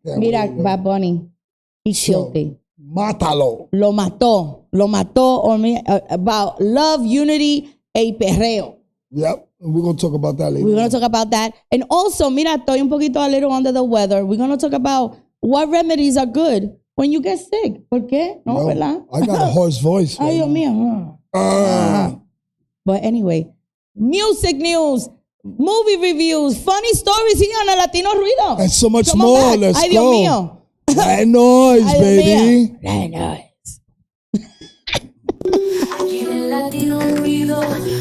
Mira, Bad Bunny. He killed it. Mátalo. Lo mató. About love, unity, y perreo. Yep. We're going to talk about that later. We're going to talk about that. And also, mira, estoy un poquito a little under the weather. We're going to talk about what remedies are good when you get sick. ¿Por qué? No, ¿verdad? I got a hoarse voice. Ay, Dios mío. But anyway, music news, movie reviews, funny stories here on the Latino Ruido. And so much more. Let's Ay, go. Dios mío. That noise, Ay, baby. That noise. Aquí en el Latino Ruido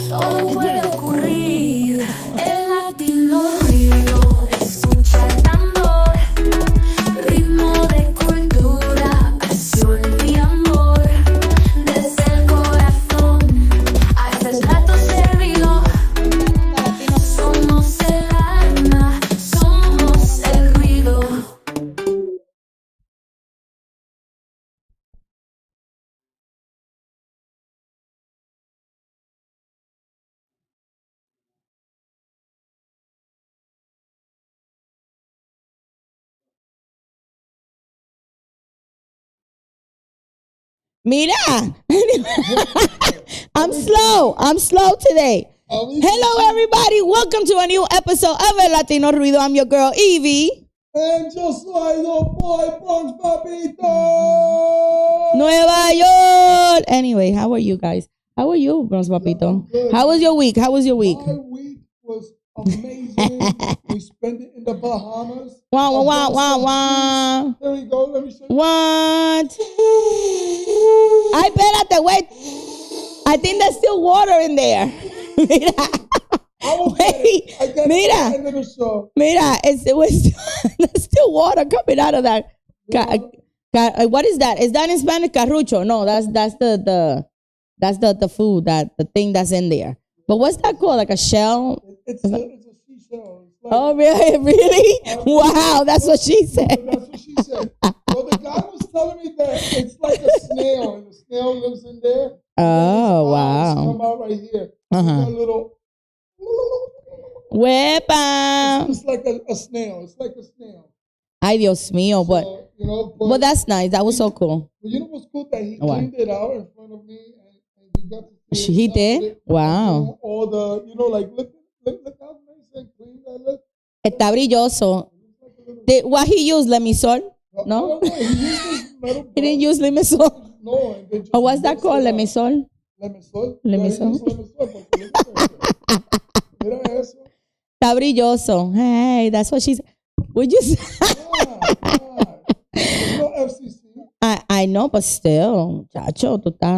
todo puede ocurrir. El Latino Ruido escucha el tambor, ritmo de cultura, pasión y amor. Desde el corazón a este plato servido. Somos el alma, somos el ruido. Mira. I'm slow today. Hello, everybody. Welcome to a new episode of El Latino Ruido. I'm your girl, Evie. And just like the boy Bronx Papito. Nueva York. Anyway, how are you guys? How are you, Bronx Papito? How was your week? My week was amazing. We spent it in the Bahamas. Wah. There we go. Let me show you. What? I bet wait. I think there's still water in there. Mira. Wait. Mira. Mira, it was there's still water coming out of that. What is that? Is that in Spanish? Carrucho? No, that's the food, the thing that's in there. But what's that called? Like a shell? It's a seashell. Like, oh, really? Wow, that's what she said. That's what she said. Well, the guy was telling me that it's like a snail, and the snail lives in there. Oh, wow. Come out right here. Uh-huh. A little. Wepa. It's like a snail. It's like a snail. Ay, Dios mío. But, but that's nice. That was so cool. But you know what's cool? That he cleaned it out in front of me, and you got to see He did? Wow. All the, like, look how nice and clean that looks. Está brilloso. What he used, Lemisol? No? He didn't use Lemisol? No. Oh, what's that called? Lemisol? Lemisol. Está brilloso. Hey, that's what she said. Would you say? FCC. I know, but still, chacho, tú estás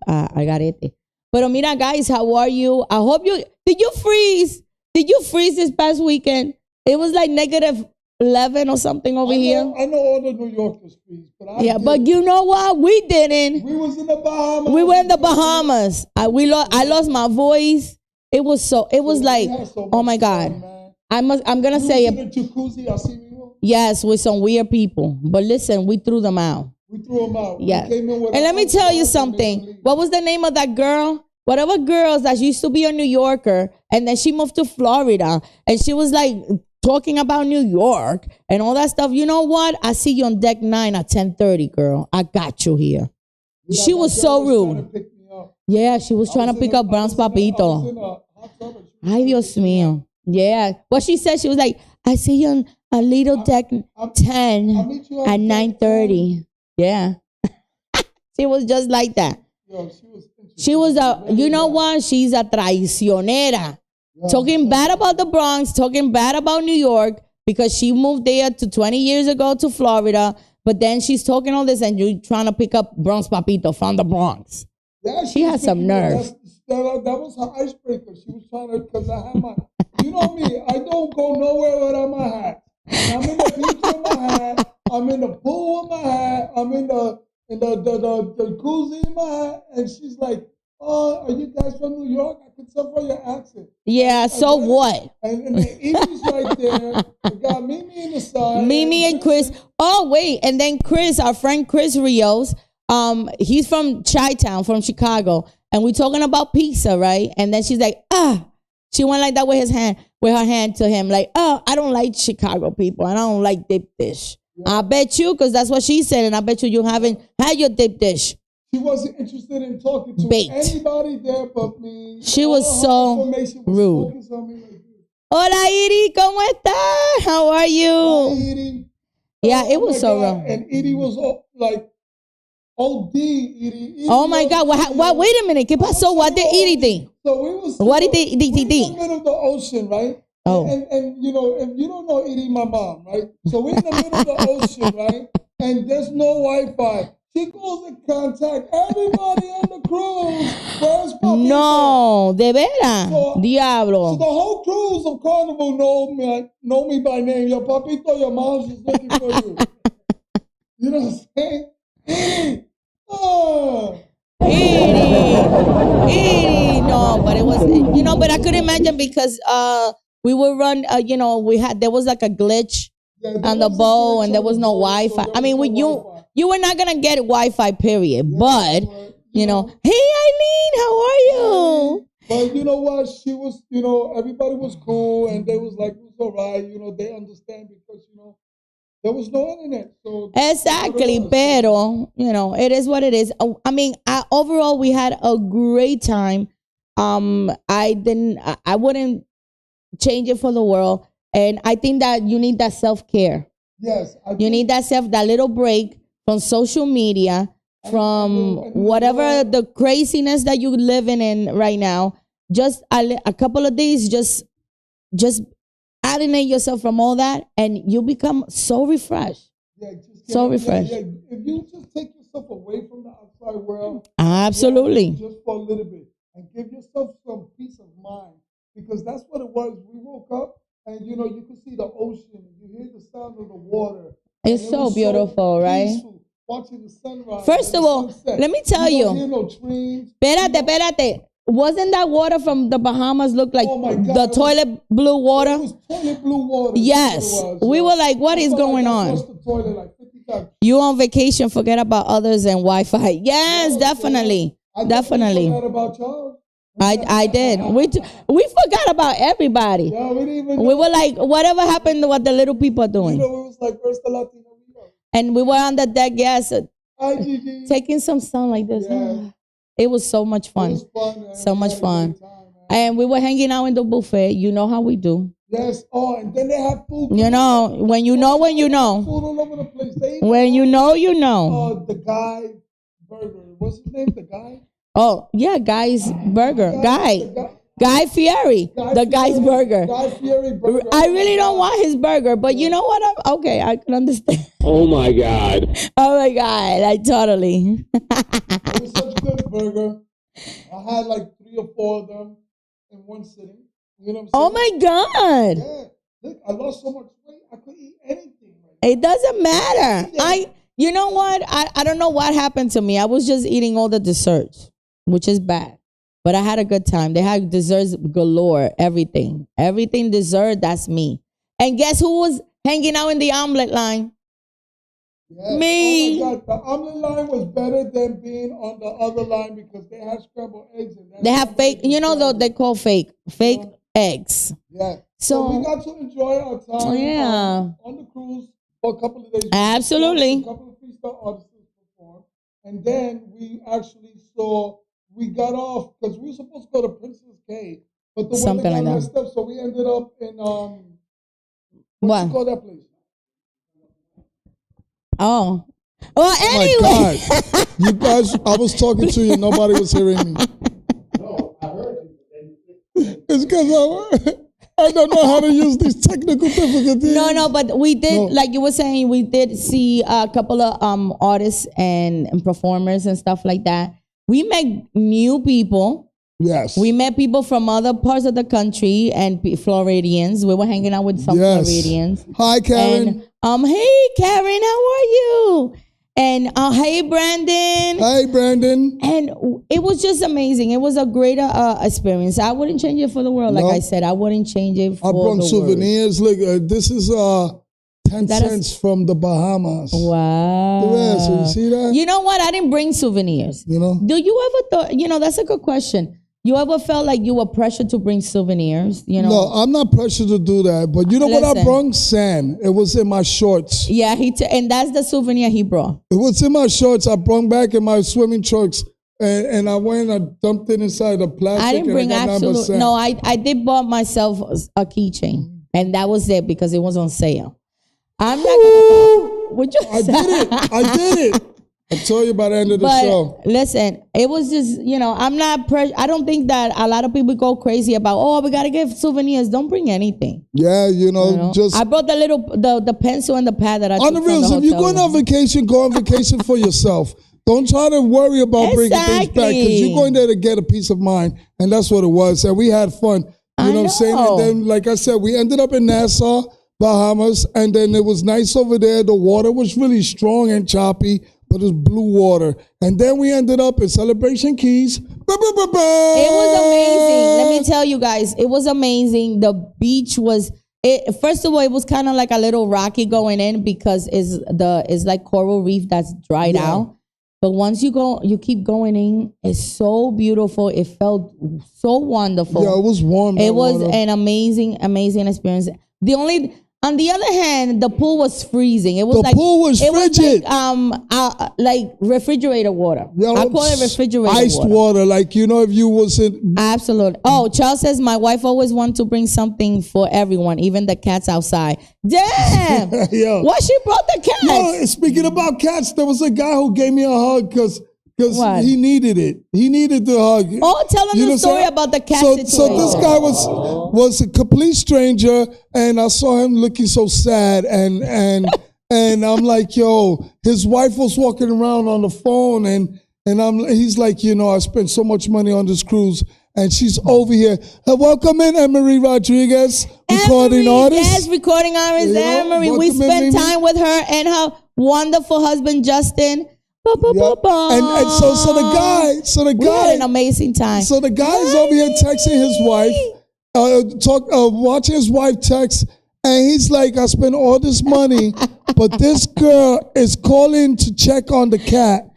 al garete. Pero mira, guys, how are you? I hope did you freeze? Did you freeze this past weekend? It was like -11 or something over here. I know all the New Yorkers freeze, but but you know what? We didn't. We was in the Bahamas. We were in the Bahamas. I lost my voice. It was like, oh my God. I'm gonna say it. In the jacuzzi, yes, with some weird people. But listen, we threw them out. Yeah. And let me tell you something. What was the name of that girl? Whatever girls that used to be a New Yorker, and then she moved to Florida, and she was like talking about New York and all that stuff. You know what? I see you on deck 9 at 10:30, girl. I got you here. She was so rude. Yeah, she was trying to pick up Brown's Papito. Ay, Dios mío. Yeah. What she said, she was like, I see you on a little deck 10 at 9:30. Yeah. She was just like that. She was you know what? She's a traicionera. Talking bad about the Bronx, talking bad about New York, because she moved there 20 years ago to Florida, but then she's talking all this and you're trying to pick up Bronx Papito from the Bronx. Yeah, she has some nerve. That was her icebreaker. She was trying to, because I had my, you know me, I don't go nowhere without my hat. And I'm in the beach with my hat. I'm in the pool with my hat. I'm in the jacuzzi in my hat. And she's like, oh, are you guys from New York? I can tell by your accent. Yeah, so what? And the Evie's right there. We got Mimi in the side. Mimi and Chris. Oh, wait. And then Chris, our friend Chris Rios, he's from Chi-Town, from Chicago. And we're talking about pizza, right? And then she's like, She went like that with her hand to him, like, oh, I don't like Chicago people. I don't like deep dish. Yeah. I bet you, because that's what she said, and I bet you haven't had your deep dish. She wasn't interested in talking to anybody there but me. She was so rude. Hola, Edie, ¿cómo estás? How are you? Hi, Edie. Yeah, it was so wrong. And Edie was like, OD, Edie. Oh my God! What? Wait a minute. ¿Qué pasó? What did Edie think? So we was. What did we in the middle of the ocean, right? Oh. And you know, if you don't know Edie, my mom, right? So we're in the middle of the ocean, right? And there's no Wi-Fi. She goes and contact everybody on the cruise. Where's Papito? No, de veras, diablo. So the whole cruise of Carnival know me by name. Your Papito, your mom's just looking for you. You know what I'm saying? Edie. Edie. No, but it was, but I could imagine because we would run, there was like a glitch on the boat and there was no Wi-Fi. So I mean, you were not going to get Wi-Fi, period. Yeah, but, hey, Eileen, how are you? But you know what? She was, everybody was cool and they was like, it's all right. They understand because, there was no internet. So exactly, pero, it is what it is. I mean, overall, we had a great time. I wouldn't change it for the world. And I think that you need that self-care. Yes. You need that little break from social media, from whatever the craziness that you're living in right now. Just a couple of days, just alienate yourself from all that, and you become so refreshed. Yeah, refreshed. Yeah. If you just take yourself away from the outside world, absolutely, just for a little bit, and give yourself some peace of mind, because that's what it was. We woke up, and you could see the ocean, and you hear the sound of the water. It's so beautiful, right? Watching the sunrise. First of all, let me tell you. No trains. Espérate. Wasn't that water from the Bahamas look like the toilet blue water? It was toilet blue water. Yes. We were like, what is going on? You on vacation, forget about others and Wi-Fi. Yes, definitely. Definitely. Forgot about y'all. I did. We forgot about everybody. Yeah, we didn't even we were like, whatever happened to what the little people are doing? It was like, where's the Latino? And we were on the deck, yes, Hi, Gigi. taking some sun like this. Yeah. It was so much fun. It was fun, man. So much fun. And we were hanging out in the buffet. You know how we do. Yes. Oh, and then they have food. When you know. Food all over the place. When you know, you know. The Guy Burger. What's his name? The Guy? Oh, yeah, Guy's Burger. Guy Fieri. Guy's Burger. Guy Fieri Burger. I really don't want his burger, but you know what? I can understand. Oh my God. Like totally. It was such a good burger. I had like 3 or 4 of them in one sitting. You know what I'm saying? Oh my God. Yeah. Look, I lost so much weight. I could eat anything. It doesn't matter. You know what? I don't know what happened to me. I was just eating all the desserts, which is bad. But I had a good time. They had desserts galore, everything. Everything dessert, that's me. And guess who was hanging out in the omelet line? Yes. Me. Oh my God. The omelet line was better than being on the other line because they had scrambled eggs. They have fake, they call fake eggs. Yeah. So we got to enjoy our time on the cruise for a couple of days. Absolutely. A couple of freestyle artists performed. And then we actually we got off because we were supposed to go to Princess Cay, but the weather got messed up, so we ended up in what you call that place? Oh, well, anyway. Oh my God. You guys, I was talking to you, nobody was hearing me. No, I heard you. It's because I don't know how to use these technical difficulties. No, but we did, like you were saying, we did see a couple of artists and performers and stuff like that. We met new people. Yes. We met people from other parts of the country and Floridians. We were hanging out with some Floridians. Hi, Karen. And, hey, Karen, how are you? And hey, Brandon. Hi, Brandon. And it was just amazing. It was a great experience. I wouldn't change it for the world. Like I said, I wouldn't change it for the world. I brought souvenirs. Look, this is 10 cents from the Bahamas. Wow. Yeah, so you see that? You know what? I didn't bring souvenirs. You know? Do you ever thought, that's a good question. You ever felt like you were pressured to bring souvenirs? You know? No, I'm not pressured to do that. But you know what I brought? Sand. It was in my shorts. Yeah, and that's the souvenir he brought. It was in my shorts. I brought back in my swimming trunks. And I went and I dumped it inside the plastic. I didn't bring absolute. No, I did bought myself a keychain. And that was it because it was on sale. I'm not gonna. Would you? I did it. I'll tell you by the end of the show. Listen, it was just, I'm not I don't think that a lot of people go crazy about, we got to give souvenirs. Don't bring anything. Yeah, just. I brought the pencil and the pad that I took on the real, if you're going on vacation, go on vacation for yourself. Don't try to worry about bringing things back because you're going there to get a peace of mind. And that's what it was. And we had fun. You know what I'm saying? And then, like I said, we ended up in Nassau, Bahamas. And then it was nice over there. The water was really strong and choppy. But it's blue water. And then we ended up in Celebration Keys. It was amazing. Let me tell you guys, it was amazing. The beach was, first of all, it was kind of like a little rocky going in because it's like coral reef that's dried out. But once you keep going in, it's so beautiful. It felt so wonderful. Yeah, it was warm. It was an amazing, amazing experience. On the other hand, the pool was freezing. It was the pool was frigid. Like refrigerator water. Yeah, I call it refrigerator iced water. Like, if you was in. Absolutely. Oh, Charles says, my wife always wants to bring something for everyone, even the cats outside. Damn. Yeah. Why she brought the cats? No, speaking about cats, there was a guy who gave me a hug because he needed it. He needed the hug. Oh, tell him the story about the cat situation. So this guy was a complete stranger, and I saw him looking so sad, and I'm like, yo, his wife was walking around on the phone, and he's like, I spent so much money on this cruise, and she's over here. Welcome in, Emery Rodriguez, recording artist. Yes, recording artist, Emery. We spent time with her and her wonderful husband, Justin. Yep. And so the guy, we had an amazing time. So the guy is over here texting his wife, watching his wife text, and he's like, I spent all this money, but this girl is calling to check on the cat.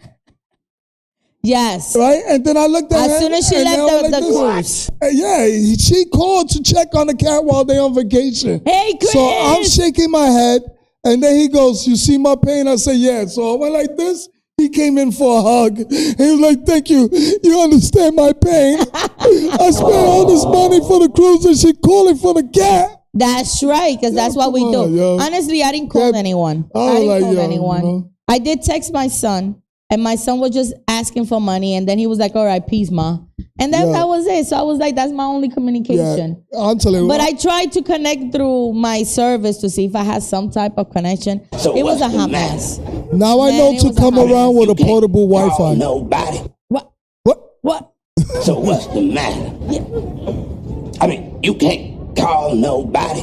Yes. Right? And then I looked at her. As soon as she left the cruise. Yeah, she called to check on the cat while they're on vacation. Hey, Chris. So I'm shaking my head, and then he goes, you see my pain? I said, yeah. So I went like this. He came in for a hug. He was like, thank you. You understand my pain. I spent all this money for the cruise and she calling for the cat. That's right, because that's what we do. Yo. Honestly, I didn't call anyone. I didn't call anyone. I did text my son, and my son was just asking for money, and then he was like, all right, peace, ma. And then that was it. So I was like, that's my only communication. Yeah. I'll tell you but I tried to connect through my service to see if I had some type of connection. So it was a hot mess. Now I know to come around with a portable Wi-Fi. Nobody. What? So what's the matter? Yeah. I mean, you can't call nobody.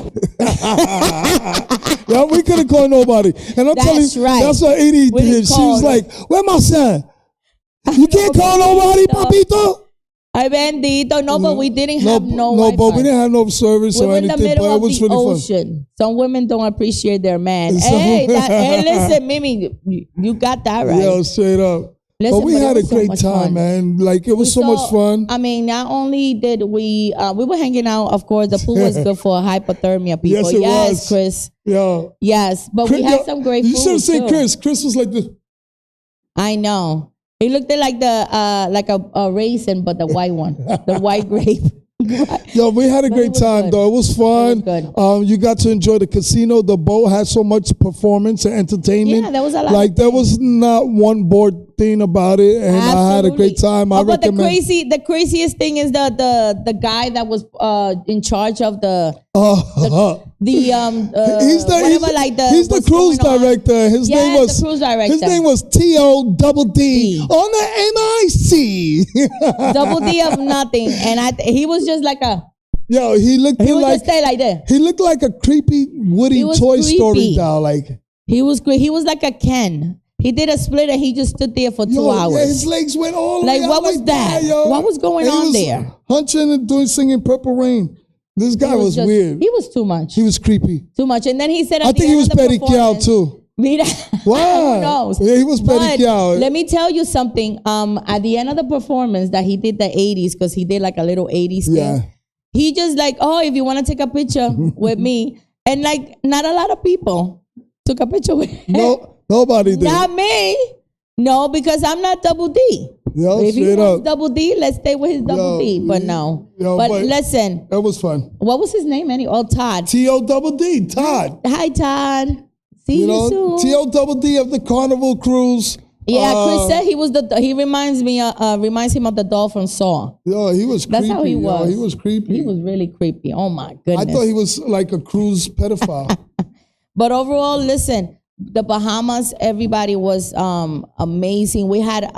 Yeah, we couldn't call nobody. And I'm telling you, that's what Edie did. She was like, where my son? You can't call nobody, papito? Ay, bendito. No, but we didn't have no Wi-Fi. But we didn't have no service or anything. We were in the middle of the ocean. Fun. Some women don't appreciate their man. Hey, listen, Mimi, you got that right. Yeah, straight up. Listen, but we had a great time, man. Like, it was so much fun. I mean, not only did we were hanging out, of course, the pool was good for hypothermia people. Yes, it was. Chris. Yeah. Yes, but we had some great food. You should have seen Chris. Chris was like this. I know. He looked like a raisin, but the white one, the white grape. Yo, we had a great time, though. It was fun. It was you got to enjoy the casino. The boat had so much performance and entertainment. Yeah, there was a lot. Like, there was not one bored thing about it, and I had a great time. I recommend. But the craziest thing is the guy that was in charge of he's the cruise director. His name was the cruise director. His name was T.O. Double D on the MIC. Double D of nothing, and he was just like a. Yo, he would just stay like that. He looked like a creepy Woody Toy Story doll. Like he was like a Ken. He did a split and he just stood there for 2 hours. Yeah, his legs went all the way out. What was that? What was going on there? Hunching and singing Purple Rain. This guy was weird. He was too much. He was creepy. Too much. And then he said, I think he was Betty Cal too. Mira, Wow. who knows? Yeah, he was But pediqueado. let me tell you something. At the end of the performance that he did the 80s, because he did like a little 80s thing. Yeah. He just like, oh, if you want to take a picture with me. And like, not a lot of people took a picture with him. No, nobody did. Not me. No, because I'm not double D. Yo, If he straight wants up. double D, let's stay with his double D. But no. But listen, That was fun. what was his name anyway? Oh, Todd. T-O-double-D, Todd. Hi, Todd. See you soon. T-O-double-D of the Carnival Cruise. Yeah, Chris said he reminds him of the doll from Saw. Yo, he was creepy. That's how he was. Yo, he was creepy. He was really creepy. Oh my goodness. I thought he was like a cruise pedophile. But overall, listen, the Bahamas, everybody was amazing. We had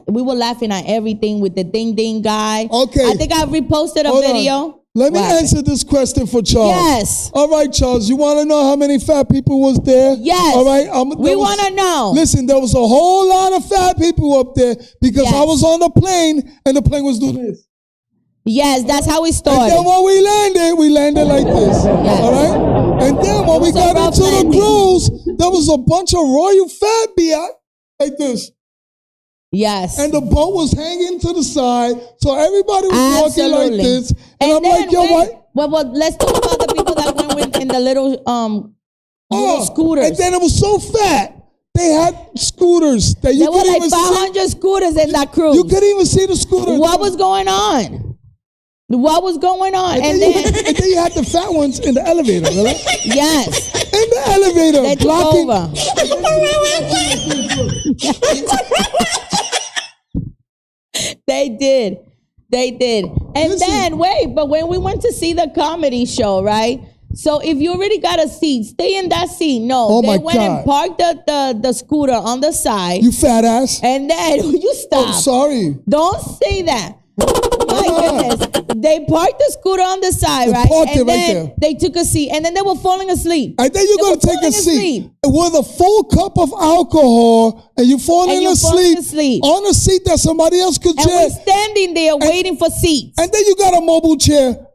we were laughing at everything with the ding ding guy. Okay. I think I reposted a Hold on. video. Let me What happened? answer this question for Charles. Yes. All right, Charles. You want to know how many fat people was there? Yes. All right. We want to know. Listen, there was a whole lot of fat people up there because Yes. I was on the plane and the plane was doing this. Yes, that's how we And started. then when we landed like this. Yes. All right. And then when we was a got rough into the landing. cruise, there was a bunch of royal fat biatch like this. Yes. And the boat was hanging to the side, so everybody was walking like Absolutely. this. And And I'm then like, yo, what? Well, let's talk about the people that went with in the little scooters. And then it was so fat. They had scooters that you There were couldn't like even see. 500 scooters in that cruise. You couldn't even see the scooter. What was going on? What was going on? And then you had the fat ones in the elevator, really? Yes, In the elevator, they took blocking. over. They did. And Listen. then, but when we went to see the comedy show, right? So if you already got a seat, stay in that seat. No, Oh, they my went and God. parked the scooter on the side. You fat ass. And then, you stop. I'm sorry. Don't say that. My goodness. They parked the scooter on the side, They right? parked it And right then there. they took a seat. And then they were falling asleep. And then you're They going were to take a falling seat asleep. with a full cup of alcohol and you're falling And you're falling asleep. on a seat that somebody else could And chair. we're standing there waiting for seats. And then you got a mobile chair.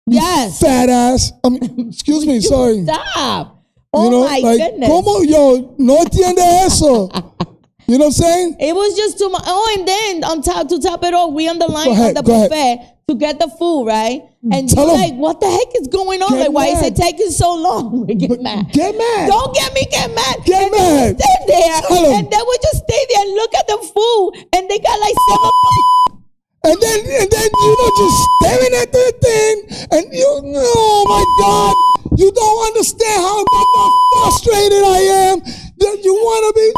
Yes. Fat ass. Excuse me, sorry. Stop. Oh You know, my like, goodness. ¿cómo? Yo, no entiende eso. You know what I'm saying? It was just too much. Oh, and then to top it all, we on the line Go ahead, on the go ahead. buffet to get the food, right? And Tell you're 'em. like, what the heck is going on? Get Like, why is mad. it taking so long? We get mad. Get mad. Don't get mad. Get and then mad. we stay there, Tell 'em. and then we just stay there and look at the food, and they got like 7. And then just staring at the thing, and oh my God, you don't understand how frustrated I am. That you want to be,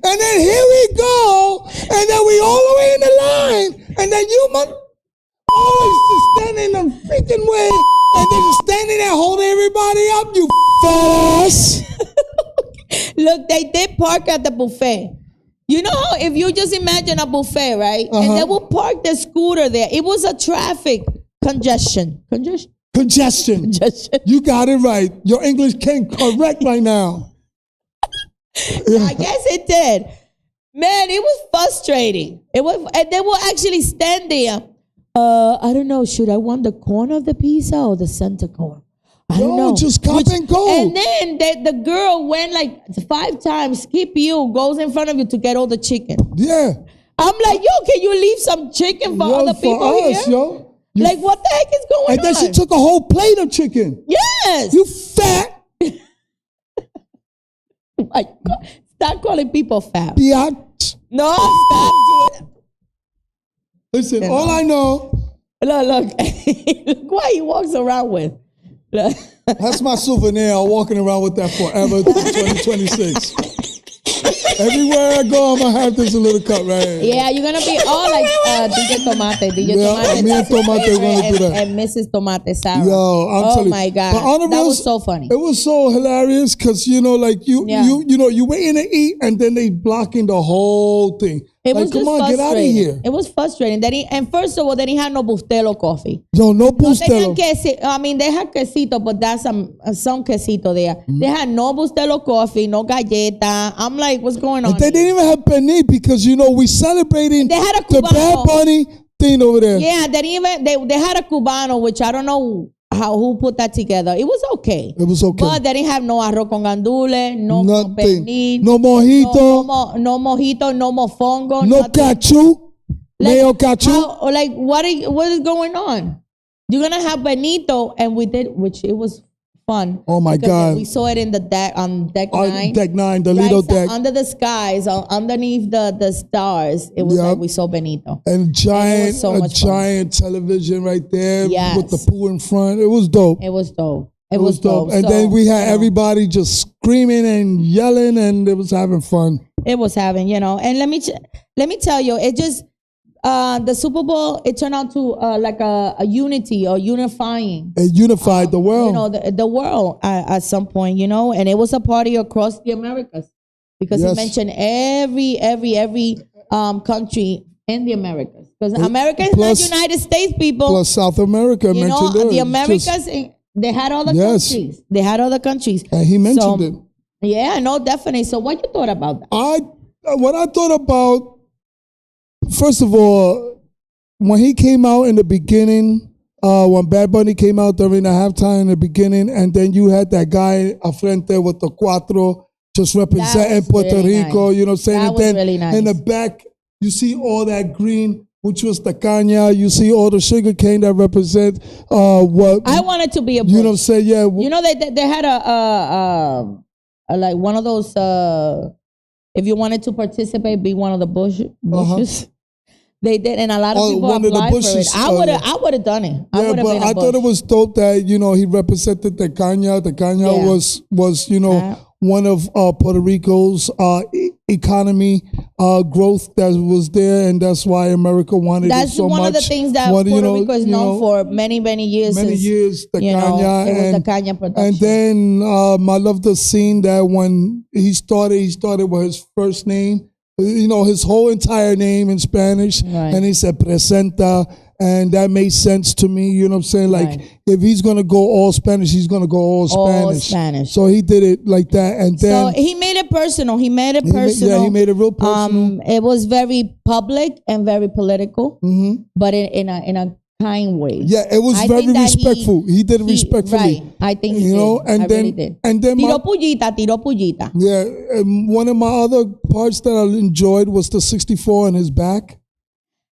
and then here we go, and then we all the way in the line, and then you always just standing in the freaking way, and then just standing there holding everybody up, you fat ass. Look, they did park at the buffet. You know how if you just imagine a buffet, right? Uh-huh. And they will park the scooter there. It was a traffic congestion. Congestion. You got it right. Your English came correct right now. I guess it did. Man, it was frustrating. And they will actually stand there. I don't know. Should I want the corner of the pizza or the center corner? I don't know. Just cop and go. And then the girl went like 5 times, skip you, goes in front of you to get all the chicken. Yeah. I'm like, yo, can you leave some chicken for other people for us, here? yo. Like, what the heck is going on? And then she took a whole plate of chicken. Yes. You fat My God. Stop calling people fat. biatch. No, stop doing it. Listen, You all know. I know, Look. Look what he walks around with. Look. that's my souvenir. I'm walking around with that forever to 2026. Everywhere I go, I'm going to have this little cup right here. Yeah, you're going to be all like DJ Tomate. DJ Yeah, Tomate. me and that's his Tomate favorite, gonna do that. And Mrs. Tomate, Sarah. Yo, I'm telling Oh, you. my God. But on the That real- was so funny. It was so hilarious because, like you waiting to eat and then they blocking the whole thing. It like, was come just on, get out of frustrating. here. It was frustrating. And first of all, they didn't have no Bustelo coffee. Yo, no No bustelo. tenían they had quesito, but that's some quesito there. Mm-hmm. They had no Bustelo coffee, no galleta. I'm like, what's going on? And they here? didn't even have penne because, we celebrating They had a the Cubano. Bad Bunny thing over there. Yeah, they had a Cubano, which I don't know who put that together. It was okay. It was okay. But they didn't have no arroz con gandules, no Nothing. pernil, No mojito. no mojito, no mofongo, No nothing. cachu. Mayo cachu. What is going on? You're gonna have Benito, and we did, which it was fun. Oh my God! We saw it in the deck on deck 9. Deck 9, the little deck. Under the skies, underneath the stars. It was like we saw Benito. And giant, and giant television right there with the pool in front. It was dope. It was dope. It was dope. And then we had everybody just screaming and yelling, and it was having fun. It was having, and let me tell you, it just. The Super Bowl, it turned out to like a unity or unifying. It unified the world. The world at some point, and it was a party across the Americas because it mentioned every country in the Americas. Because America is not United States, people. Plus South America mentioned there. The Americas, they had all the countries. They had other countries. And he mentioned it. Yeah, no, definitely. So what you thought about that? What I thought about, first of all, when he came out in the beginning, when Bad Bunny came out during the halftime in the beginning, and then you had that guy a frente with the cuatro just representing Puerto Rico, nice. You know what I'm saying? That and was then really nice. In the back, you see all that green, which was the caña. You see all the sugar cane that represent what I wanted to be a bush. You know what I'm saying? Yeah. They had a like one of those. If you wanted to participate, be one of the bushes. They did, and a lot of people applied for it. I would have done it. Yeah, but I thought it was dope that he represented the caña. The caña was one of Puerto Rico's economy growth that was there, and that's why America wanted it so much. That's one of the things that Puerto Rico is known for many years. Many years, the caña. It was the caña production. And then I love the scene that when he started with his first name. His whole entire name in Spanish, and he said presenta, and that made sense to me. You know what I'm saying? Like, if he's gonna go all Spanish, he's gonna go all Spanish. So he did it like that, and then he made it personal. He made it he made it real personal. It was very public and very political, but in a kind way. Yeah, it was very respectful. He did it respectfully. Right, I think he did. And then really did. And then tiro pullita. Yeah, one of my other parts that I enjoyed was the 64 in his back.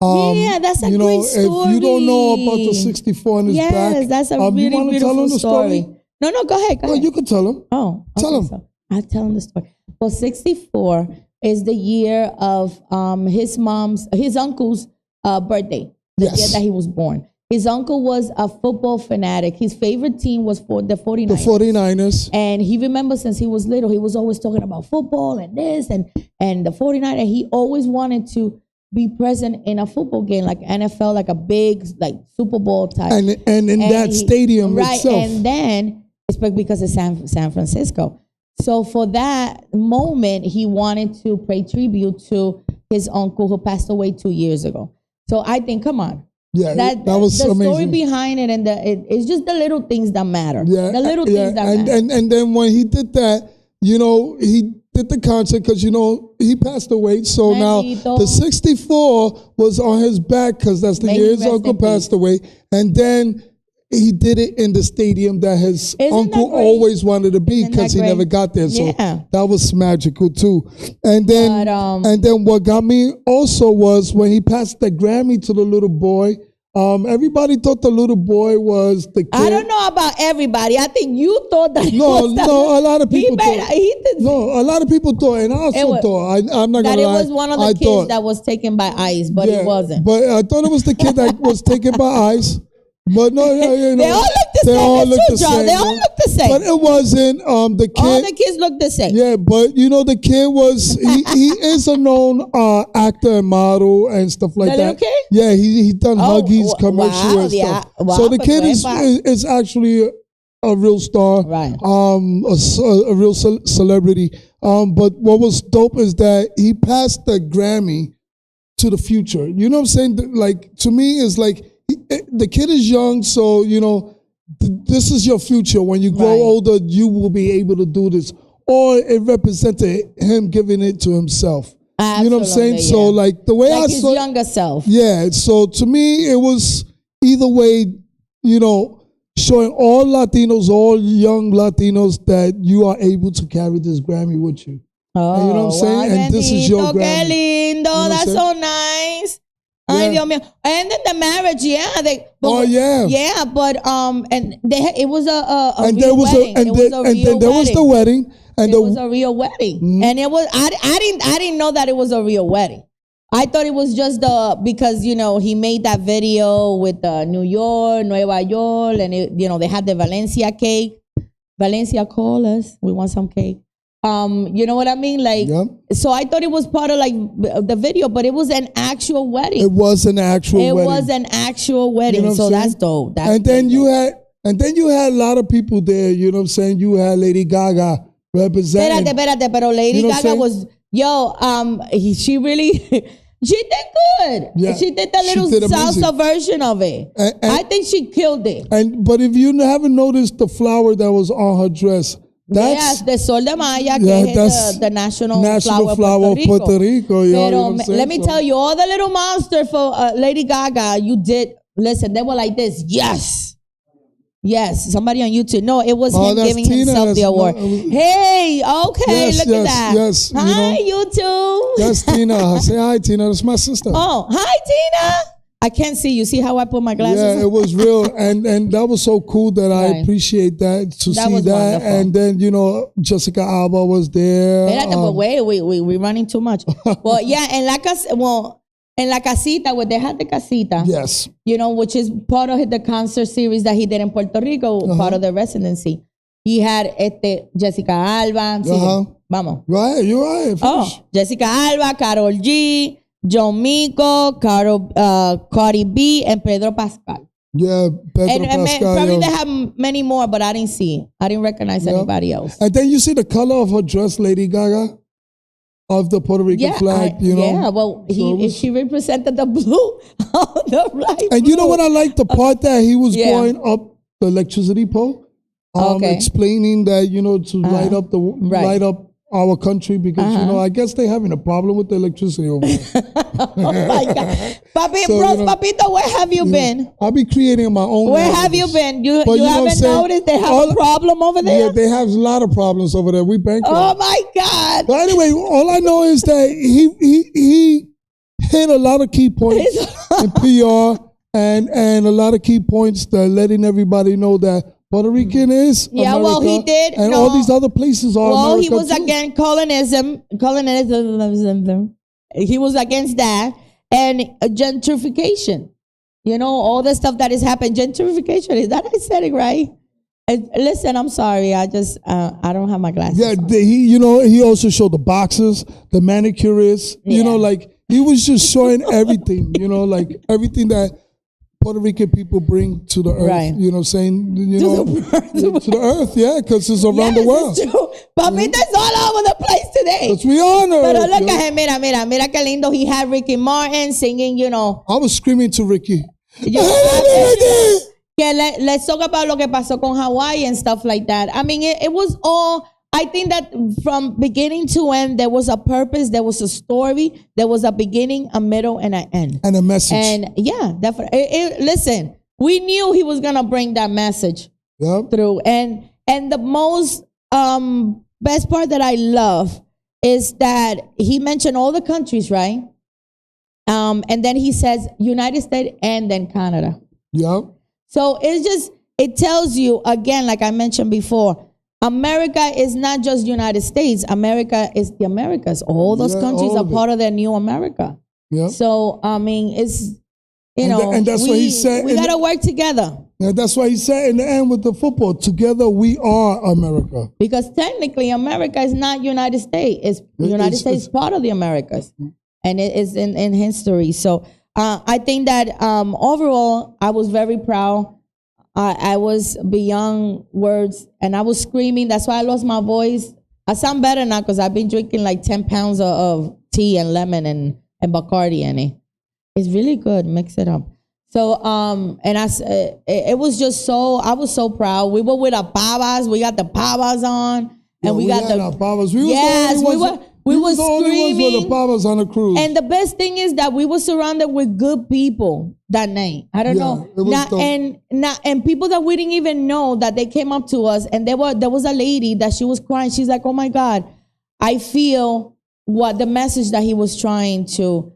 That's a great story. If you don't know about the 64 in his back, yes, that's a really beautiful story. No, go ahead. Oh, you can tell him. Oh, okay, tell him. So I'll tell him the story. Well, 64 is the year of his uncle's birthday. The year that he was born. His uncle was a football fanatic. His favorite team was for the 49ers. The 49ers. And he remembers since he was little, he was always talking about football and this and the 49ers. He always wanted to be present in a football game, like NFL, like a big, like Super Bowl type. And in that stadium itself. And then, it's because it's San Francisco. So for that moment, he wanted to pay tribute to his uncle who passed away 2 years ago. So I think, come on. Yeah, that was the amazing. story behind it, and it's just the little things that matter. Yeah, the little things that matter. And then when he did that, he did the concert because he passed away. So now the 64 was on his back because that's the year his uncle passed away, and then he did it in the stadium that his uncle always wanted to be because he never got there. So that was magical too. And then what got me also was when he passed the Grammy to the little boy. Everybody thought the little boy was the kid. I don't know about everybody. I think you thought that. No, a lot of people thought. A lot of people thought, and I also thought. I'm not gonna lie. That it was one of the kids that was taken by ICE, but it wasn't. But I thought it was the kid that was taken by ICE. But no, they all look the same. They all look the same. But it wasn't the kid. All the kids look the same. Yeah, but the kid was he is a known actor and model and stuff like that. The little kid? Yeah, he done Huggies commercial and stuff. So the kid is actually a real star, right? A real celebrity. But what was dope is that he passed the Grammy to the future. You know what I'm saying? Like, to me, it's like. The kid is young, so this is your future. When you grow older, you will be able to do this. Or it represented him giving it to himself. Absolutely, you know what I'm saying? Yeah. So like the way like I saw his younger self. Yeah. So to me, it was either way. showing all Latinos, all young Latinos, that you are able to carry this Grammy with you. Oh, and you know what I'm saying? And this is your Grammy. Qué lindo. You know That's so nice. Yeah. Ay, Dios mío. And then the marriage, yeah, but it was a real wedding. And there was the wedding. And it was a real wedding. Mm-hmm. And it was I didn't know that it was a real wedding. I thought it was just because he made that video with New York, Nueva York, and they had the Valencia cake. Valencia, call us. We want some cake. You know what I mean? Like, so I thought it was part of like the video, but it was an actual wedding. It was an actual wedding. It was an actual wedding. So that's dope. And then you had a lot of people there. You know what I'm saying? You had Lady Gaga representing. Espérate, pero Lady Gaga was she really. She did good. Yeah, she did the little salsa version of it. And I think she killed it. But if you haven't noticed the flower that was on her dress, that's the Sol de Maya, the national flower of Puerto Rico. Pero let me tell you, all the little monster for Lady Gaga, you did. Listen, they were like this. Yes, somebody on YouTube. No, it was him giving himself the award. Hey, okay, look at that. Yes, hi, YouTube. That's Tina. Say hi, Tina. That's my sister. Oh, hi, Tina. I can't see you. See how I put my glasses on? Yeah, it was real. And that was so cool that I appreciate that, to see that. Wonderful. And then, Jessica Alba was there. But wait, we're running too much. Well, yeah, and in La Casita, where they had the Casita. Yes. Which is part of the concert series that he did in Puerto Rico, part of the residency. He had Jessica Alba. Vamos. Right, you're right. Oh, Jessica Alba, Karol G, John Mico, Cardi B, and Pedro Pascal. Yeah, Pedro Pascal. Probably they have many more, but I didn't see. I didn't recognize anybody else. And then you see the color of her dress, Lady Gaga? Of the Puerto Rican flag, Yeah, well, she represented the blue on the right. And you know what I like? The part that he was going up the electricity pole, explaining that, to light up our country because, I guess they're having a problem with the electricity over there. Oh, my God. Papito, where have you been? I'll be creating my own. Where have you been? You haven't noticed they have a problem over there? Yeah, they have a lot of problems over there. We bankrupt. Oh, my God. But anyway, all I know is that he hit a lot of key points in PR and a lot of key points that letting everybody know that Puerto Rican is America, well, he did. And all these other places are America. Well, he was against colonialism. He was against that. And gentrification. All the stuff that has happened. Gentrification, is that I said it right? Listen, I'm sorry. I I don't have my glasses. Yeah, he also showed the boxers, the manicurists. Like he was just showing everything. Like everything that Puerto Rican people bring to the earth, right. To the earth, yeah, because it's around the world. It's true. Papita's all over the place today. Because we honor. But look at him, mira que lindo. He had Ricky Martin singing, I was screaming to Ricky. Let's talk about lo que pasó con Hawaii and stuff like that. I mean, it was all, I think that from beginning to end, there was a purpose, there was a story, there was a beginning, a middle, and an end. And a message. And yeah, definitely. Listen, we knew he was going to bring that message through. And the most best part that I love is that he mentioned all the countries, right? And then he says United States and then Canada. Yeah. So it tells you, again, like I mentioned before, America is not just United States. America is the Americas. All those countries are part of the new America. Yeah. So, I mean, it's, and that's what he said. We got to work together. And that's why he said in the end with the football, together we are America. Because technically, America is not United States. United States is part of the Americas. And it is in history. So, I think that overall, I was very proud. I was beyond words, and I was screaming. That's why I lost my voice. I sound better now because I've been drinking like 10 pounds of tea and lemon and Bacardi in it. It's really good. Mix it up. So, it was just I was so proud. We were with our pavas. We got the pavas on, and we got the pavas. We were the only ones with screaming. the papas on the cruise. And the best thing is that we were surrounded with good people that night. I don't know. It was dope. And people that we didn't even know that they came up to us, and there was a lady that she was crying. She's like, "Oh my God, I feel what the message that he was trying to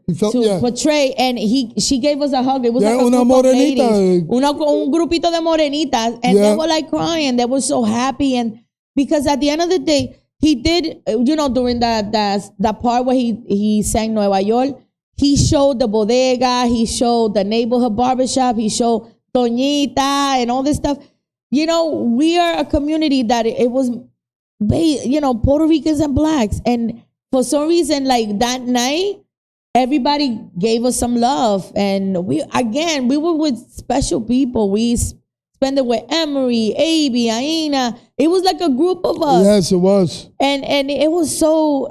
portray." And she gave us a hug. It was like a una group morenita. of ladies, un grupito de morenitas, and they were like crying. They were so happy, and because at the end of the day, he did, during that part where he sang Nueva York, he showed the bodega, he showed the neighborhood barbershop, he showed Doñita and all this stuff. We are a community that it was, Puerto Ricans and blacks. And for some reason, like that night, everybody gave us some love. And we were with special people. We spent it with Emery, Avi, Aina. It was like a group of us. Yes, it was. And it was so,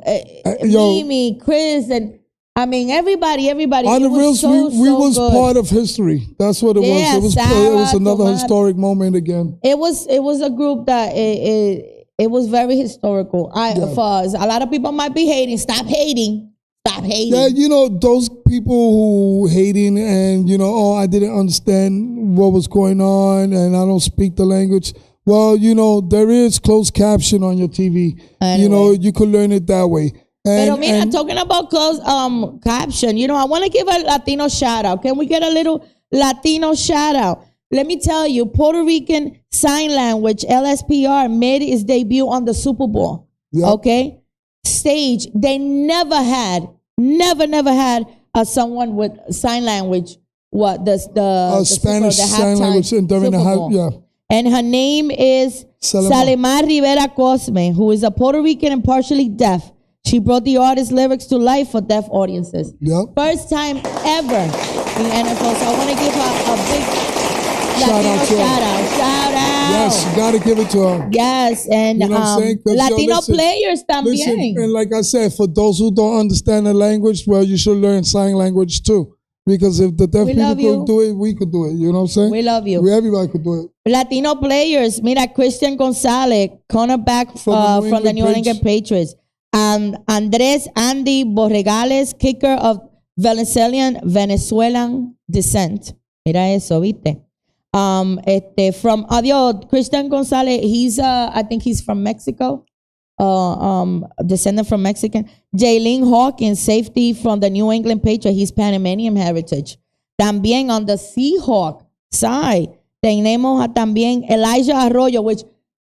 Mimi, Chris, and I mean, everybody. On the real, we was good. part of history. That's what it was. It was another historic moment again. It was a group that it was very historical. For us, a lot of people might be hating. Stop hating. Yeah, those people who hating and I didn't understand what was going on and I don't speak the language. Well, there is closed caption on your TV. Anyway. You could learn it that way. Pero mira, talking about closed caption, I want to give a Latino shout out. Can we get a little Latino shout out? Let me tell you, Puerto Rican Sign Language, LSPR, made its debut on the Super Bowl. Yep. Okay? Stage. They never had someone with sign language. What the Spanish sign language during the half, And her name is Salemar Rivera Cosme, who is a Puerto Rican and partially deaf. She brought the artist's lyrics to life for deaf audiences. Yep. First time ever in NFL. So I want to give her a big shout out. Yes, you got to give it to her. Yes, and Latino players también. Listen, and like I said, for those who don't understand the language, well, you should learn sign language too. Because if the deaf people couldn't do it, we could do it. You know what I'm saying? We love you. Everybody could do it. Latino players. Mira, Christian Gonzalez, cornerback from the New England Patriots. Andres Andy Borregales, kicker of Venezuelan descent. Mira eso, ¿viste? From Christian Gonzalez, I think he's from Mexico. Descendant from Mexican. Jalen Hawkins, safety from the New England Patriots, he's Panamanian heritage. También on the Seahawk side, tenemos también Elijah Arroyo, which,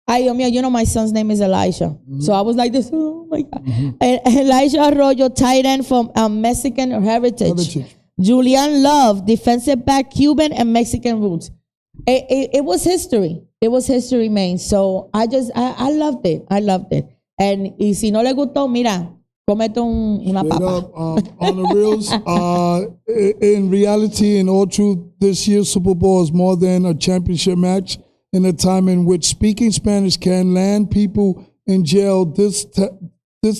ay, Dios mío, my son's name is Elijah. Mm-hmm. So I was like this, oh my God. Mm-hmm. Elijah Arroyo, tight end from Mexican heritage. Julian Love, defensive back, Cuban and Mexican roots. It was history. It was history, man. So I loved it. I loved it. And y si no le gustó, mira, comete una papa. On the reels, in reality, in all truth, this year's Super Bowl is more than a championship match. In a time in which speaking Spanish can land people in jail, this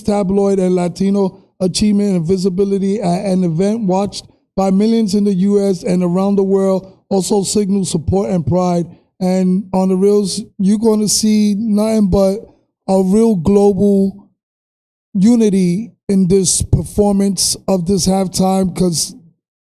tabloid and Latino achievement and visibility at an event watched by millions in the U.S. and around the world also signals support and pride. And on the reels, you're going to see nothing but a real global unity in this performance of this halftime because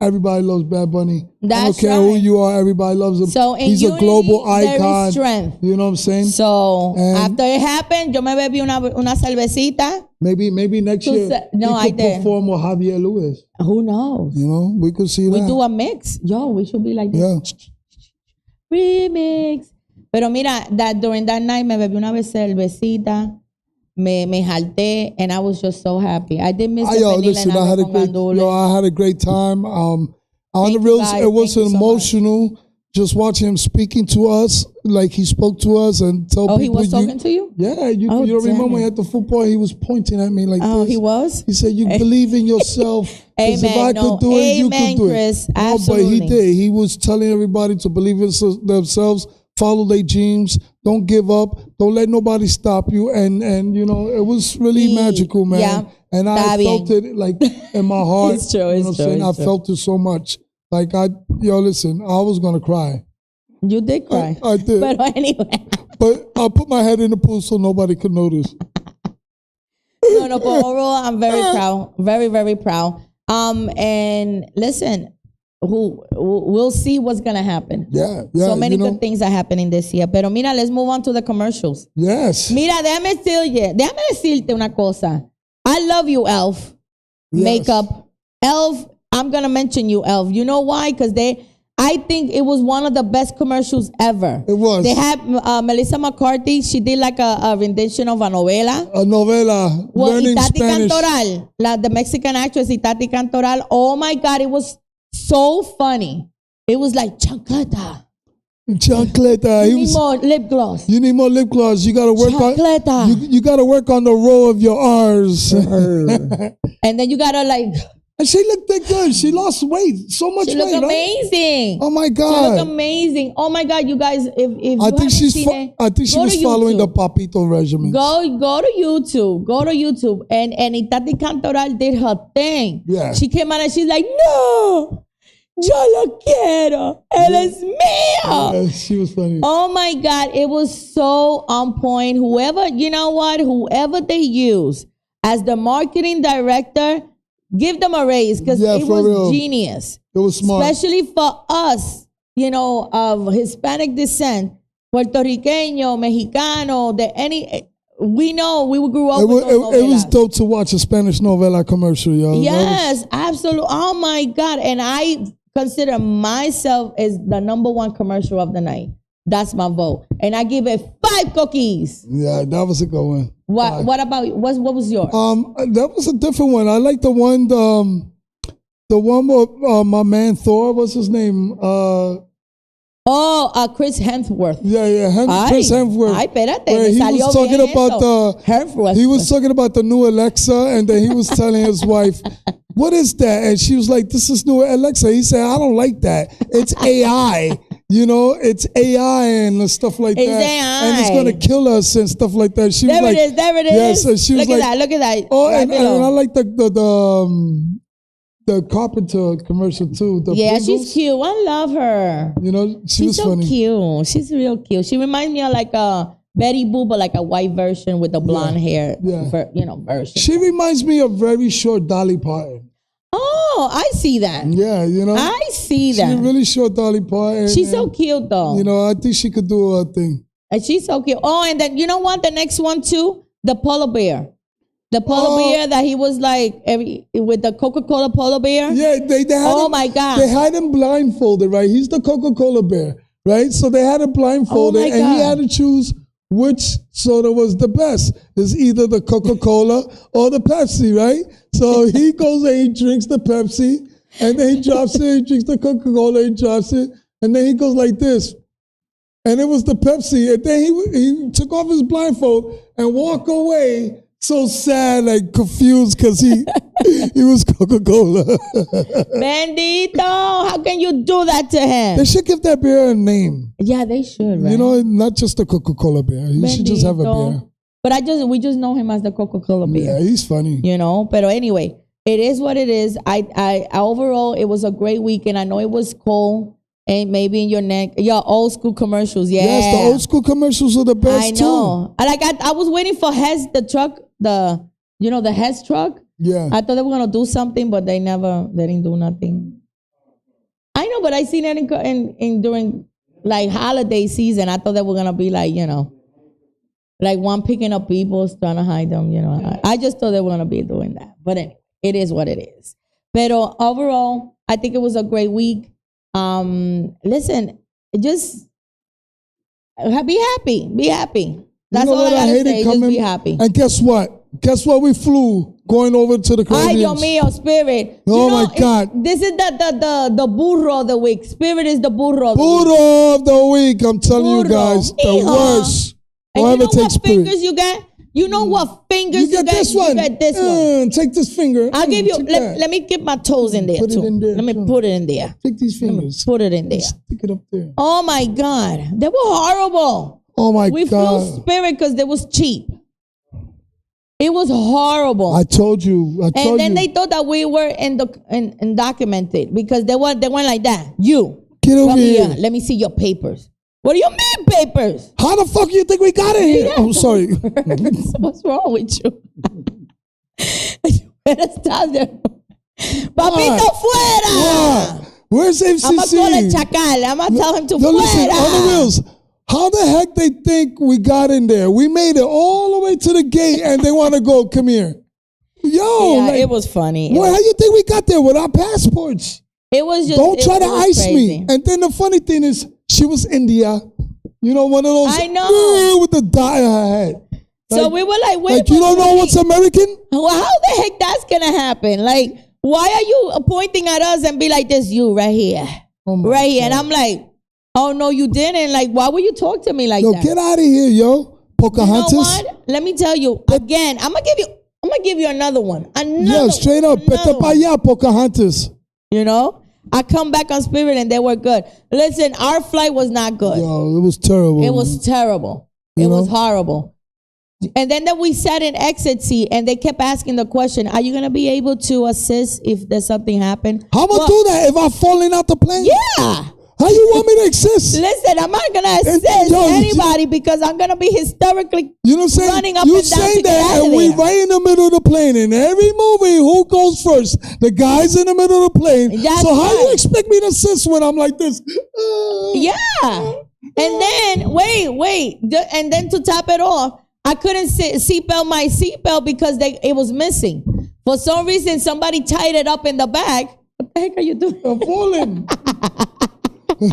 everybody loves Bad Bunny. I don't care who you are, everybody loves him. So he's a global icon. There is strength. You know what I'm saying? So after it happened, yo me bebí una cervecita. Maybe next year we could perform with Javier Lewis. Who knows? We could see that. We do a mix. We should be like this. Yeah. Remix. Pero mira, that during that night me bebí una cervecita. Me jalté, and I was just so happy. I did miss the I had a great time. On the reels, it was emotional. Just watching him speaking to us, like he spoke to us and told people. Oh, he was talking to you? Yeah, you don't remember at the football, he was pointing at me like this. Oh, he was? He said, you believe in yourself. Amen. If I could do it, you could do Chris. it. Absolutely. No, but he did. He was telling everybody to believe in themselves, follow their dreams, don't give up, don't let nobody stop you. And it was really magical, man. Yeah, and I felt it like in my heart. It's true. I felt it so much. Like listen, I was gonna cry. You did cry. I did. But anyway. But I put my head in the pool so nobody could notice. No, but overall, I'm very proud. Very, very proud. And listen, we'll see what's going to happen. Yeah. So many good things are happening this year. Pero mira, let's move on to the commercials. Yes. Mira, déjame decirte una cosa. I love you, Elf. Yes. Makeup. Elf, I'm going to mention you, Elf. You know why? Because I think it was one of the best commercials ever. It was. They had Melissa McCarthy. She did like a rendition of a novela. A novela. Well, Learning Itati Spanish. Cantoral, the Mexican actress Itati Cantoral. Oh my God, it was so funny. It was like chancleta. Chancleta. You need more lip gloss. You need more lip gloss. You got to work Chancleta. on. You got to work on the row of your R's. And then you gotta like. And she looked that good. She lost weight, so much She weight. looked amazing. Oh my She God! looked amazing. Oh my God, you guys! If I think she was following the Papito regimen. Go to YouTube. Go to YouTube. And Itati Cantoral did her thing. Yeah. She came out and she's like, no, yo lo quiero. Él es mío. Yeah, she was funny. Oh my God, it was so on point. Whoever they use as the marketing director, give them a raise because it was real. genius. It was smart. Especially for us, of Hispanic descent, Puerto Riqueño, Mexicano, we grew up with those it was dope to watch a Spanish novela commercial, yo. Yes, absolutely. Oh my God. And I consider myself as the number one commercial of the night. That's my vote. And I give it 5 cookies. Yeah, that was a good one. What about what was yours? That was a different one. I like the one with my man Thor. What's his name? Chris Hemsworth. Yeah, Chris Hemsworth. Ay, espérate, Where me he salió was talking bien about eso. Hemsworth. he was talking about the new Alexa, and then he was telling his wife, "What is that?" And she was like, "This is new Alexa." He said, "I don't like that. It's AI." It's AI and stuff like that. AI. And it's going to kill us and stuff like that. She was like, there it is. Yes, and she was look at that. Oh, and I like the Carpenter commercial too. She's cute. I love her. She was so funny. Cute. She's real cute. She reminds me of like a Betty Boop, but like a white version with the blonde hair. Version. She reminds me of very short Dolly Parton. Oh, I see that. Yeah, I see that. She's really short Dolly Parton. She's so cute though. I think she could do her thing. And she's so cute. Oh, and then you know what? The next one too, the polar bear. The polar bear that he was like with the Coca-Cola polar bear. Yeah, they had oh him, my God. They had him blindfolded, right? He's the Coca-Cola bear, right? So they had him blindfolded, and he had to choose which soda was the best. It's either the Coca-Cola or the Pepsi, right? So he goes and he drinks the Pepsi, and then he drops it, he drinks the Coca-Cola, he drops it, and then he goes like this. And it was the Pepsi, and then he took off his blindfold and walked away so sad, like confused, because he was Coca-Cola. Bendito, how can you do that to him? They should give that bear a name. Yeah, they should, right? Not just the Coca-Cola bear. He should just have a bear. But we just know him as the Coca-Cola bear. Yeah, he's funny. But anyway, it is what it is. I overall, it was a great weekend. I know it was cold. And maybe in your neck, your old school commercials, yeah. Yes, the old school commercials are the best too. I know. I was waiting for Hess, the truck, the Hess truck. Yeah. I thought they were gonna do something, but they didn't do nothing. I know, but I seen it in during like holiday season. I thought they were gonna be like, like one picking up people, trying to hide them. I just thought they were gonna be doing that. But anyway, it is what it is. But overall, I think it was a great week. Listen, just be happy. Be happy. That's all I gotta say. Just be happy. And guess what? We flew going over to the Caribbean. Ay, Dios mío, Spirit. Oh my God. This is the burro of the week. Spirit is the burro of the week. Burro of the week. I'm telling you guys, the worst. And you know what fingers you get? You know what fingers you get? This one. You get this one. Take this finger. I'll give you. Let me get my toes in there too. Let me put it in there. Take these fingers. Put it in there. Stick it up there. Oh my God, they were horrible. Oh my God. We flew Spirit because it was cheap. It was horrible. I told you. And then they thought that we were undocumented because they went like that. You get over here. Let me see your papers. What do you mean papers? How the fuck you think we got in here? I'm sorry. What's wrong with you? Better stop there. Papito, fuera. Where's FCC? I'm going to call it Chacal. I'm going to tell him to fuera. Listen, on the reels, how the heck they think we got in there? We made it all the way to the gate and they want to go, come here. Yo. Yeah, it was funny. Well, how you think we got there with our passports? It was just. Don't try to ice crazy. me. And then the funny thing is, she was India. You know, one of those. I know. With the dye in her head. So we were like, wait. Like, you don't know what's American? Well, how the heck that's going to happen? Like, why are you pointing at us and be like, this you right here? Right here. And I'm like, oh, no, you didn't. Like, why would you talk to me like that? Yo, get out of here, yo. Pocahontas. You know what? Let me tell you again. I'm gonna give you another one. Yeah, straight up. Pete pa allá, Pocahontas. You know, I come back on Spirit and they were good. Listen, our flight was not good. Yo, it was terrible. It was terrible. It was horrible. And then we sat in exit seat and they kept asking the question, are you going to be able to assist if there's something happen? How am I do that if I'm falling out the plane? Yeah. How you want me to assist? Listen, I'm not going to assist anybody because I'm going to be hysterically running up and down say to get that out of and we there. right in the middle of the plane. In every movie, who goes first? The guy's in the middle of the plane. That's so how right. you expect me to assist when I'm like this? Yeah. And then, wait. And then to top it off, I couldn't seatbelt my seatbelt because it was missing. For some reason, somebody tied it up in the back. What the heck are you doing? I'm falling. And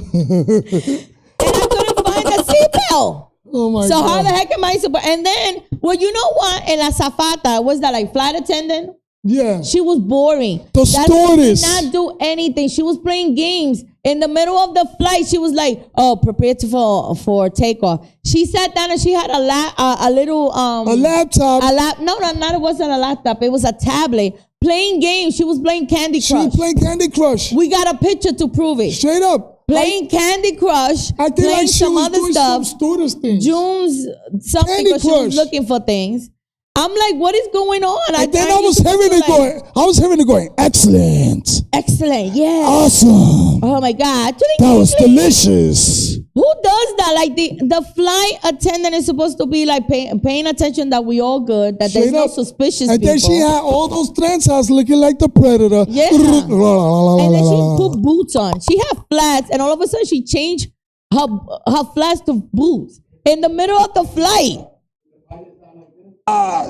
I couldn't find the seatbelt. Oh my God. So how the heck am I supposed? And then, well, you know what? En la zafata, was that like flight attendant? Yeah. She was boring. The stewardess did not do anything. She was playing games. In the middle of the flight, she was like, "Oh, prepare for takeoff." She sat down and she had a laptop. No, it wasn't a laptop. It was a tablet. Playing games. She was playing Candy Crush. She was playing Candy Crush. We got a picture to prove it. Straight up. Playing Candy Crush. I think playing like she some was other doing stuff. some stewardess things. June's something Candy because she was Crush. looking for things. I'm like, what is going on? And then I was hearing it going, excellent. Excellent, yeah. Awesome. Oh my God. That was delicious. Who does that? Like the flight attendant is supposed to be like paying attention that we all good, that there's no suspicious and people. then she had all those trenzas looking like the Predator. Yeah. And then she put boots on. She had flats, and all of a sudden she changed her flats to boots in the middle of the flight.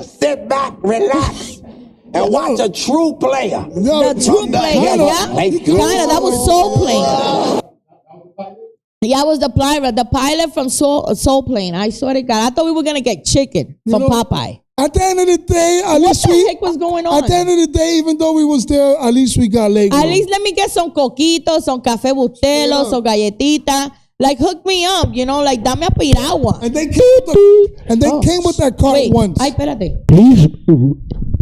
Sit back, relax, and watch a true player. The true player, yeah. Kinda, that was Soul Plane. Yeah, I was the pilot from Soul Plane. I swear to God, I thought we were gonna get chicken from Popeye. At the end of the day, at least What the heck was going on? At the end of the day, even though we was there, at least we got Lego. At least let me get some coquitos, some café bustelo, some galletita. Like hook me up, like dame a piragua. And they came with that cart once. Ay, espérate.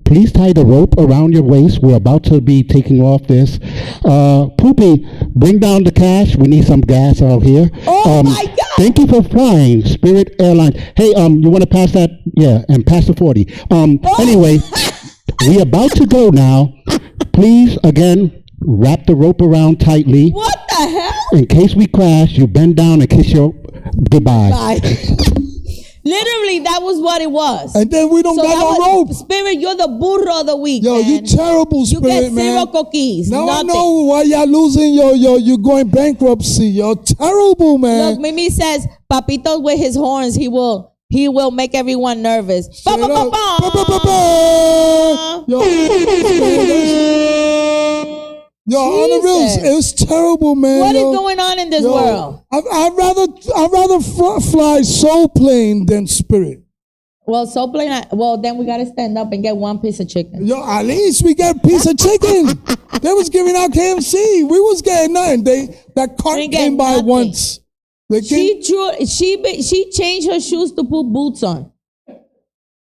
Please tie the rope around your waist. We're about to be taking off this. Poopy, bring down the cash. We need some gas out here. Oh my God! Thank you for flying Spirit Airlines. Hey, you want to pass that? Yeah, and pass the 40. Anyway, we about to go now. Please, again, wrap the rope around tightly. What the hell? In case we crash, you bend down and kiss your goodbye. Bye. Literally, that was what it was. And then we don't got no rope. Spirit, you're the burro of the week. Yo, man. you terrible Spirit, man. You get man. 0 cookies. Now nothing. I know why y'all losing you're going bankruptcy. You're terrible, man. Look, Mimi says, Papito with his horns, he will make everyone nervous. Yo, on the reels, it was terrible, man. What is going on in this world? I'd rather fly Soul Plane than Spirit. Well, Soul Plane. Well, then we gotta stand up and get one piece of chicken. Yo, at least we got a piece of chicken. They was giving out KFC. We was getting nothing. That cart came by nothing. Once. She changed her shoes to put boots on.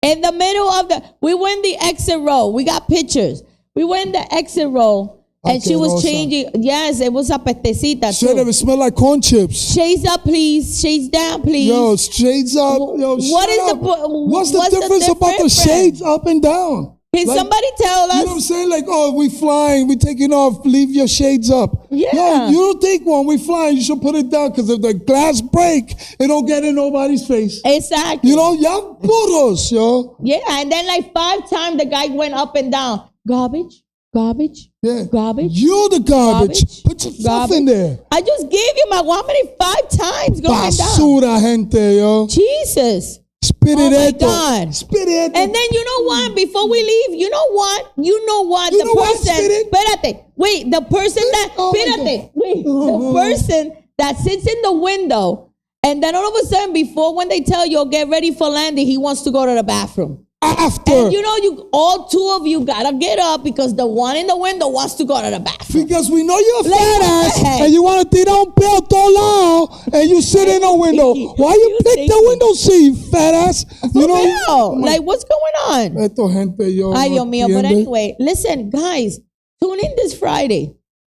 In the middle of we went the exit row. We got pictures. We went the exit row. And she was changing. Yes, it was a petecita too. It smelled like corn chips. Shades up, please. Shades down, please. Yo, shades up. Yo, what's the difference about the shades up and down? Can somebody tell us? You know what I'm saying? Like, oh, we flying, we taking off, leave your shades up. Yeah. No, you don't take one, we flying, you should put it down, because if the glass break, it don't get in nobody's face. Exactly. You know, y'all burros, yo. Yeah, and then like 5 times the guy went up and down. Garbage, garbage, Yeah. garbage. You the garbage. Put your stuff in there. I just gave you my 5 times going down. Basura, gente, yo. Jesus. Spit it my esto. God. Spit it. And then you know what? Before we leave, you know what? You the know what, person. Spirit? Espérate. Wait, the person that. Oh my Espérate. Wait, the person that sits in the window, and then all of a sudden, before when they tell you get ready for landing, he wants to go to the bathroom. After. And you know, all 2 of you gotta get up because the one in the window wants to go to the bathroom. Because we know you're a Like, fat ass hey. and you want to tirar un peo todo lado and you sit in a window. Why you pick the window seat, fat ass? You know? Like, what's going on? Esto, gente, yo. Ay, Dios mío. But entiende. anyway, listen, guys, tune in this Friday.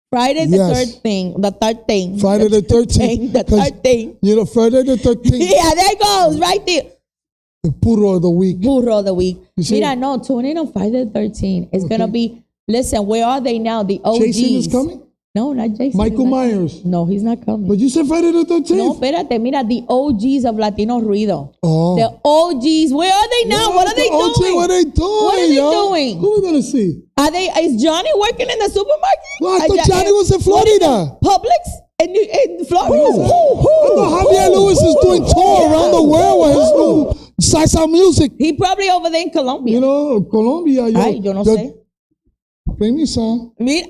Friday the Yes. third thing. The third thing. Friday the 13th. The third thing. You know, Friday the 13th. Yeah, there it goes, right there. The burro of the week. Burro of the week. You see? Mira, no, tune in on Friday the 13th. It's going to be, listen, where are they now? The OGs. Jason is coming? No, not Jason. Michael He's not Myers. coming. No, he's not coming. But you said Friday the 13th. No, espérate, mira, the OGs of Latino Ruido. Oh. The OGs, where are they now? What are they OG, doing? What are they doing? What are they yo? doing? Who are we going to see? Is Johnny working in the supermarket? Well, I thought Johnny was in Florida. Publix in Florida. I thought Javier Lewis is doing tour around the world with his new salsa music. He probably over there in Colombia. You know, Colombia. Ay, yo no sé. Play me some. Mira,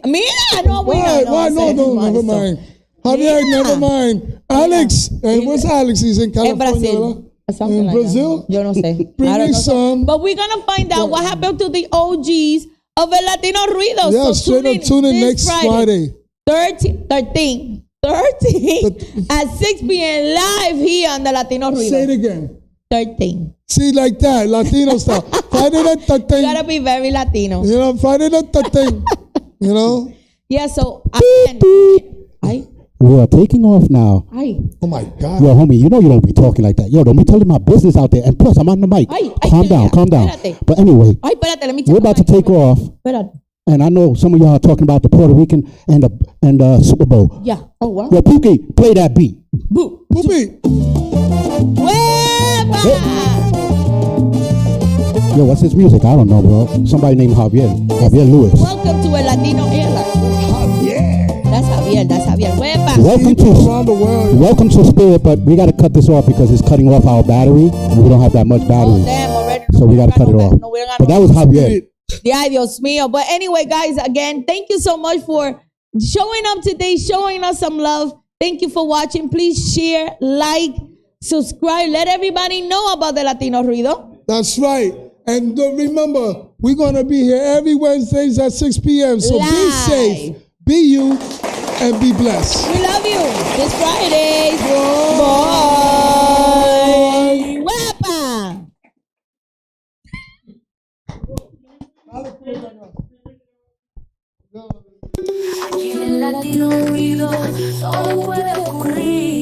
no, Why? No, never mind. Javier, never mind. Alex, where's Alex? He's in En California. Brasil. Something In like Brazil? That. Yo no sé. Bring I don't me know. some. But we're going to find out what happened to the OGs of El Latino Ruido. Yeah, so straight up tune in this next Friday. 13 at 6 p.m. live here on the Latino Ruido. Say it again. 13. See, like that, Latino style. Friday the 13th. You gotta be very Latino. You know, Friday the 13th. You know? Yeah, so again, We are taking off now. Oh my God. Yo, homie, you know you don't be talking like that. Yo, don't be telling my business out there. And plus, I'm on the mic. Calm down. Espérate. But anyway, Espérate, let me tell we're about to take off. Espérate. And I know some of y'all are talking about the Puerto Rican and the Super Bowl. Yeah. Oh, wow. Yo, Pookie, play that beat. Boo. Poopy. Yo, what's his music? I don't know, bro. Somebody named Javier Lewis. Welcome to a Latino airline. Yeah. That's Javier. Huepa. Around the world. Welcome to Spirit, but we got to cut this off because it's cutting off our battery. And we don't have that much battery. Oh, damn, already. So we got to cut it off. But that was Javier. Yeah, Dios mío. But anyway, guys, again, thank you so much for showing up today, showing us some love. Thank you for watching. Please share, like, subscribe. Let everybody know about the Latino Ruido. That's right. And remember, we're going to be here every Wednesdays at 6 p.m. So Live. be safe, be you, and be blessed. We love you. This Friday. Bye. Huepa. Aquí en el Latino Ruido todo puede ocurrir.